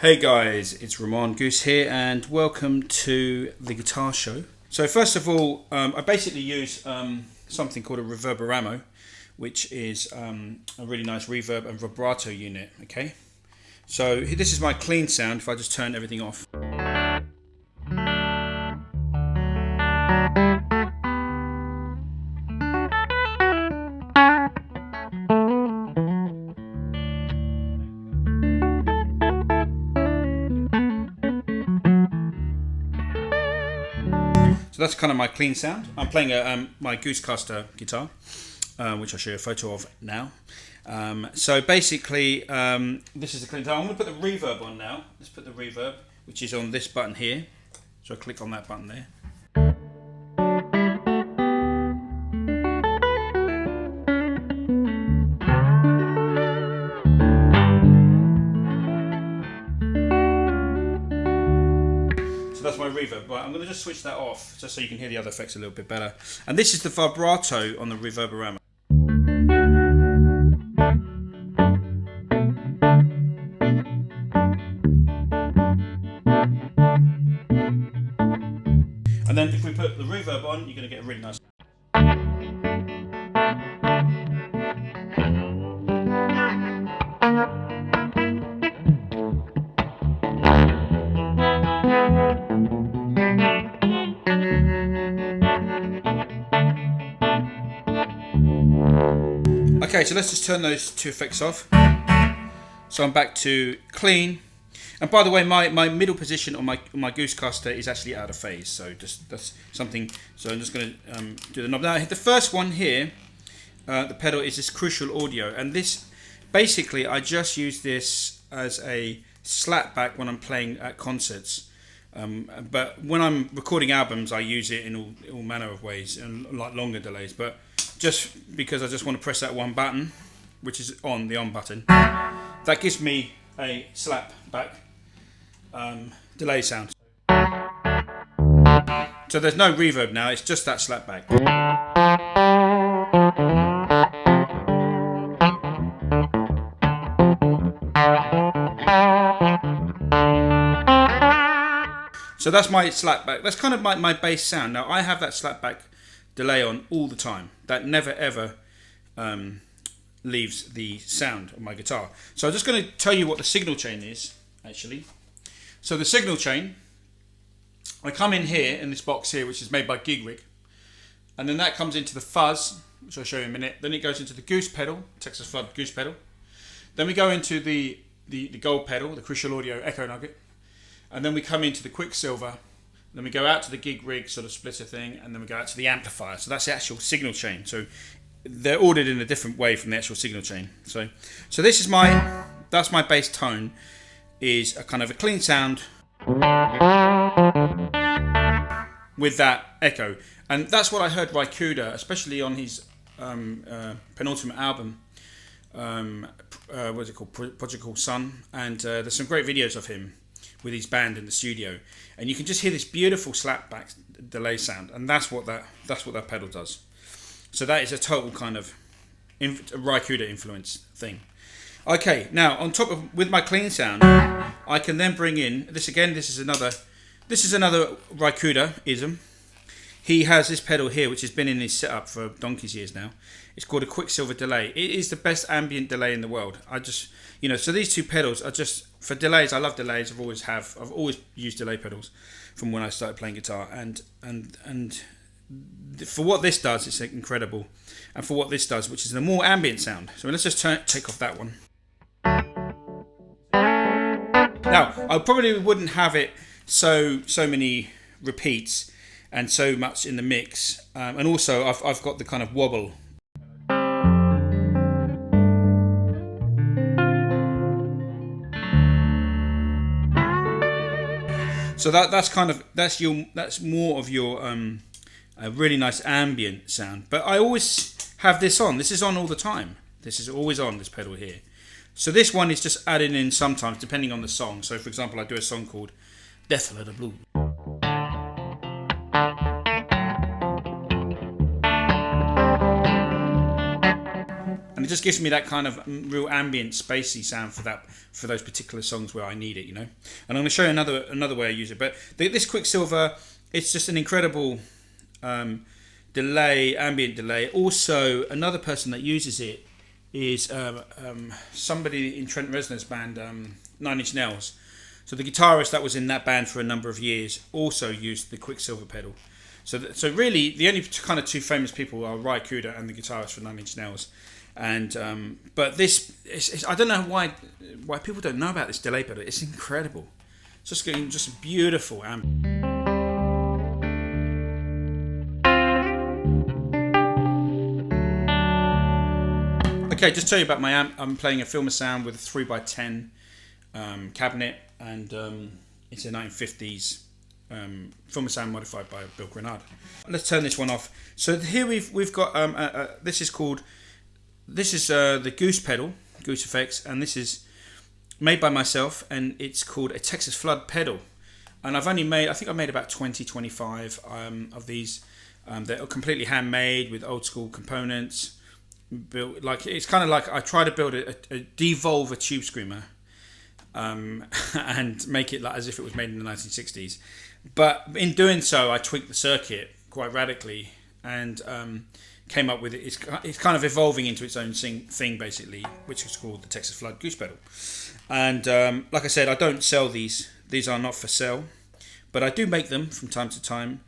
Hey guys, it's Ramon, Goose here, and welcome to the guitar show. So first of all, I basically use something called a Reverberammo, which is a really nice reverb and vibrato unit, okay? So this is my clean sound if I just turn everything off. So that's kind of my clean sound. I'm playing my Goosecaster guitar, which I'll show you a photo of now. So basically, this is the clean sound. I'm going to put the reverb on now. Let's put the reverb, which is on this button here. So I click on that button there. That's my reverb, but I'm going to just switch that off just so you can hear the other effects a little bit better. And this is the vibrato on the Reverberammo. And then if we put the reverb on, you're going to get a really nice. Okay, so let's just turn those two effects off. So I'm back to clean. And by the way, my middle position on my Goosecaster is actually out of phase. So just that's something. So I'm just going to do the knob. Now the first one here, the pedal is this Crucial Audio, and this basically I just use this as a slapback when I'm playing at concerts. But when I'm recording albums, I use it in all manner of ways and like longer delays. But just because I just want to press that one button, which is on the on button, that gives me a slap back delay sound. So there's no reverb now, it's just that slap back. So that's my slap back. That's kind of my bass sound. Now I have that slap back delay on all the time. That never ever leaves the sound of my guitar. So I'm just going to tell you what the signal chain is actually. So the signal chain, I come in here in this box here, which is made by Gig Rig, and then that comes into the Fuzz, which I'll show you in a minute. Then it goes into the Goose pedal, Texas Flood Goose pedal. Then we go into the gold pedal, the Crucial Audio Echo Nugget, and then we come into the Quicksilver. Then we go out to the Gig Rig sort of splitter thing, and then we go out to the amplifier. So that's the actual signal chain. So they're ordered in a different way from the actual signal chain. So this is that's my bass tone, is a kind of a clean sound with that echo. And that's what I heard by Cooder, especially on his penultimate album. What's it called? Project called Sun. And there's some great videos of him with his band in the studio, and you can just hear this beautiful slapback delay sound, and that's what that pedal does. So that is a total kind of Cooder influence thing. Okay, now on top of with my clean sound, I can then bring in this again. This is another Cooder ism. He has this pedal here, which has been in his setup for donkey's years now. It's called a Quicksilver Delay. It is the best ambient delay in the world. So these two pedals are just for delays. I love delays. I've always used delay pedals from when I started playing guitar, and for what this does, it's incredible. And for what this does, which is the more ambient sound. So let's just take off that one. Now I probably wouldn't have it so many repeats and so much in the mix, and also I've got the kind of wobble. So that's more of your a really nice ambient sound. But I always have this on. This is on all the time. This is always on, this pedal here. So this one is just added in sometimes depending on the song. So for example, I do a song called Death Letter Blue. And and it just gives me that kind of real ambient, spacey sound for those particular songs where I need it, you know. And I'm going to show you another way I use it. But this Quicksilver, it's just an incredible delay, ambient delay. Also, another person that uses it is somebody in Trent Reznor's band, 9 Inch Nails. So the guitarist that was in that band for a number of years also used the Quicksilver pedal. So really, the only kind of two famous people are Cooder and the guitarist for 9 Inch Nails. And but this, I don't know why people don't know about this delay pedal. It's incredible. It's just beautiful amp. Okay, just tell you about my amp. I'm playing a Filmosound with a 3x10 cabinet, and it's a 1950s Filmosound modified by Bill Krinard. Let's turn this one off. So here we've got this is the Goose pedal, Goose Effects, and this is made by myself, and it's called a Texas Flood pedal. And I think I made about 25 of these. They're completely handmade with old school components. Built like it's kind of like I try to build a devolve a tube screamer, and make it like as if it was made in the 1960s. But in doing so, I tweaked the circuit quite radically and came up with it. It's kind of evolving into its own thing basically, which is called the Texas Flood Goose pedal. And like I said, I don't sell these. These are not for sale, but I do make them from time to time,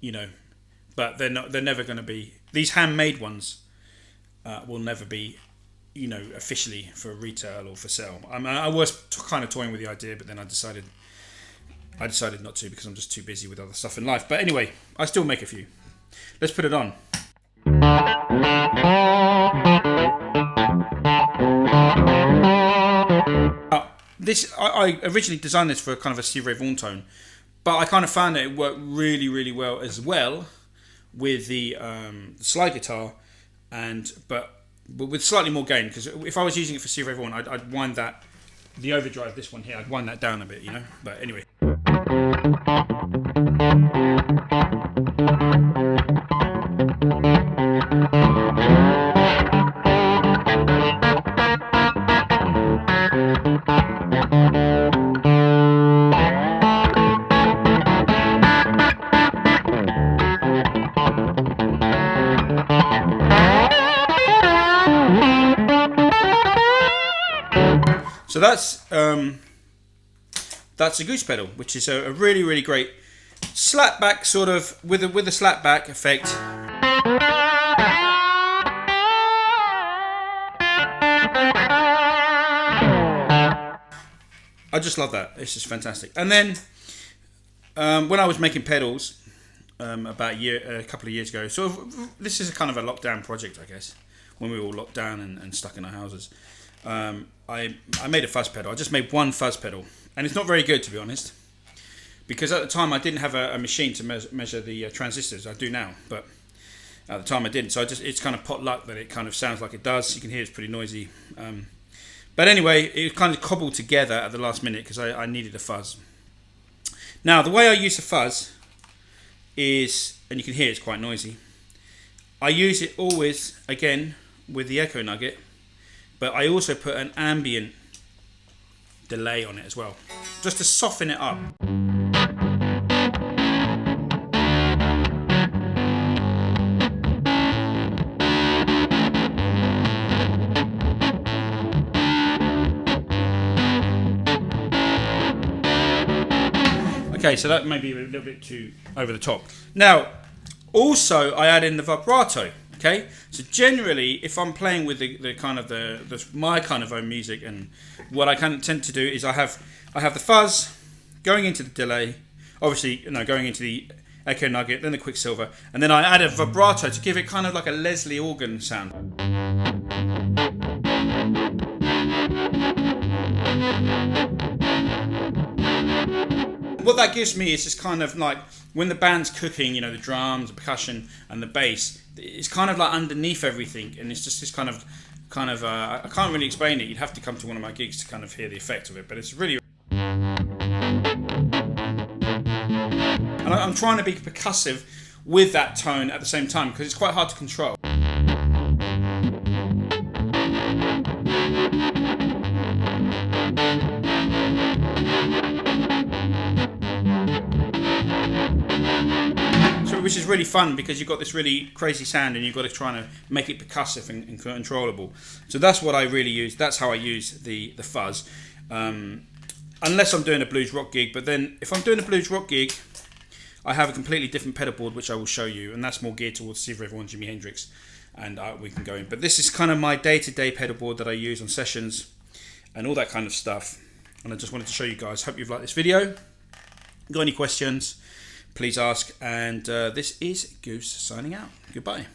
you know. But they're never going to be, these handmade ones will never be, you know, officially for retail or for sale. I was kind of toying with the idea, but then I decided not to because I'm just too busy with other stuff in life. But anyway, I still make a few. Let's put it on. I originally designed this for kind of a Stevie Ray Vaughan tone, but I kind of found that it worked really, really well as well with the slide guitar, but with slightly more gain, because if I was using it for Stevie Ray Vaughan, I'd wind that, the overdrive, this one here, I'd wind that down a bit, you know. But anyway. So that's a Goose pedal, which is a really, really great slap back, sort of with a slap back effect. I just love that. It's just fantastic. And then when I was making pedals about a couple of years ago, so this is a kind of a lockdown project, I guess, when we were all locked down and stuck in our houses. I made a fuzz pedal. I just made one fuzz pedal, and it's not very good, to be honest, because at the time I didn't have a machine to measure the transistors. I do now, but at the time I didn't. So it's kind of pot luck that it kind of sounds like it does. You can hear it's pretty noisy. But anyway, it kind of cobbled together at the last minute because I needed a fuzz. Now, the way I use the fuzz is, and you can hear it's quite noisy, I use it always, again, with the Echo Nugget, but I also put an ambient delay on it as well, just to soften it up. Okay, so that may be a little bit too over the top. Now, also I add in the vibrato. Okay, so generally, if I'm playing with the kind of my kind of own music, and what I kind of tend to do is I have the fuzz going into the delay, obviously, you know, going into the Echo Nugget, then the Quicksilver, and then I add a vibrato to give it kind of like a Leslie organ sound. What that gives me is just kind of like when the band's cooking, you know, the drums, the percussion, and the bass. It's kind of like underneath everything, and it's just this kind of I can't really explain it. You'd have to come to one of my gigs to kind of hear the effect of it, but it's really. And I'm trying to be percussive with that tone at the same time because it's quite hard to control. So, which is really fun because you've got this really crazy sound and you've got to try and make it percussive and controllable. So that's what I really use. That's how I use the fuzz. Unless I'm doing a blues rock gig, but then if I'm doing a blues rock gig, I have a completely different pedal board which I will show you, and that's more geared towards See If Everyone's Jimi Hendrix, and we can go in. But this is kind of my day-to-day pedal board that I use on sessions and all that kind of stuff, and I just wanted to show you guys. Hope you've liked this video. Got any questions, please ask, and this is Goose signing out. Goodbye.